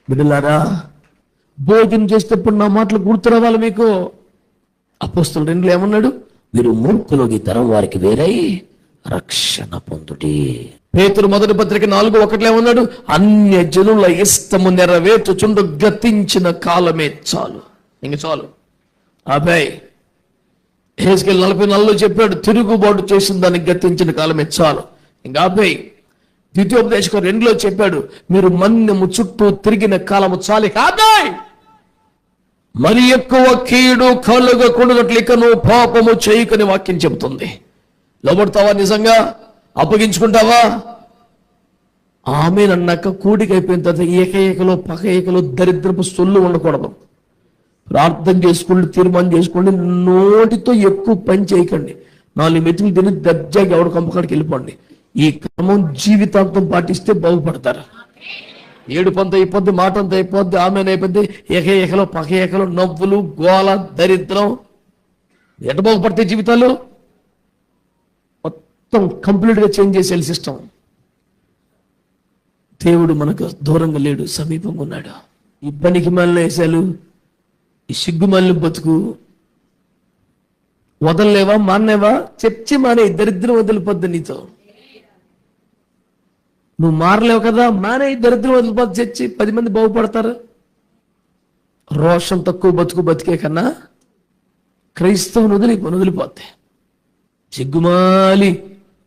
బిడ్డలారా, భోజనం చేసేటప్పుడు నా మాటలు గుర్తు రావాలి మీకు. అపోస్తలుడు 2లో ఏమన్నాడు? మీరు మూర్ఖులోకి తరం వారికి వేరై రక్షణ పొందుడి. పేతురు 1:4 ఏమన్నాడు? అన్య జనుల ఇష్టము నెరవేర్చుచుండు గతించిన కాలమే చాలు. ఇంక చాలు. అబ్బాయి హెజ్కేలు 40:4 చెప్పాడు, తిరుగుబాటు చేసిన దానికి గతించిన కాలమే చాలు. ఇంకా అబ్బాయి ద్వితీయోపదేశకం 2లో చెప్పాడు, మీరు మన్యము చుట్టూ తిరిగిన కాలము చాలు. అబ్బాయి మరి ఎక్కువ కీడు కలుగకూడనట్లు ఇక నువ్వు పాపము చేయకని వాక్యం చెబుతుంది. లోబడతావా? నిజంగా అప్పగించుకుంటావా? ఆమెనన్నాక కూడికి అయిపోయిన తర్వాత ఏకైకలో పక ఏకలో దరిద్రపు సొల్లు ఉండకూడదు. ప్రార్థన చేసుకోండి, తీర్మానం చేసుకోండి, నోటితో ఎక్కువ పని చేయకండి. 4 మెతుకులు తిని దర్జాగా ఎవడ కంపకాడికి వెళ్ళిపోండి. ఈ క్రమం జీవితాంతం పాటిస్తే బాగుపడతారు. ఏడుపంత అయిపోద్ది, మాట అంత అయిపోద్ది, ఆమెను అయిపోద్ది, ఏకలో పక ఏకలో నవ్వులు, గోల, దరిద్రం. ఎట బాగుపడతాయి జీవితాలు? మొత్తం కంప్లీట్గా చేంజ్ చేసే సిస్టమ్. దేవుడు మనకు దూరంగా లేడు, సమీపంగా ఉన్నాడు. ఈ పనికి మాలిన వేసాలు, ఈ సిగ్గుమాలిన బతుకు వదలలేవా? మానేవా? చర్చి మానే, దరిద్రం వదిలిపోద్ది నీతో. నువ్వు మారలేవు కదా, మానే, దరిద్రం వదిలిపోద్ది చర్చి. 10 మంది బాగుపడతారు. రోషం తక్కువ బతుకు బతికే కన్నా క్రైస్తవుని వదిలిపోద్ది. సిగ్గుమాలి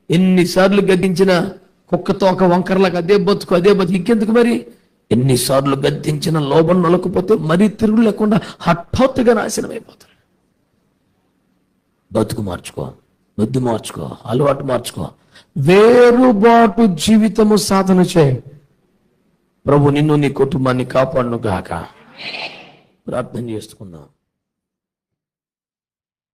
ఎన్నిసార్లు గద్దించిన కుక్కతో ఒక వంకరలకు అదే బతుకు ఇంకెందుకు మరి? ఎన్నిసార్లు గద్దించిన లోబం నొలకపోతే మరీ తిరుగు లేకుండా హఠాత్తుగా నాశనం అయిపోతారు. బతుకు మార్చుకో, బుద్ధి మార్చుకో, అలవాటు మార్చుకో, వేరుబాటు జీవితము సాధన చేయి. ప్రభు నిన్ను నీ కుటుంబాన్ని కాపాడును గాక. ప్రార్థన చేసుకుందాం.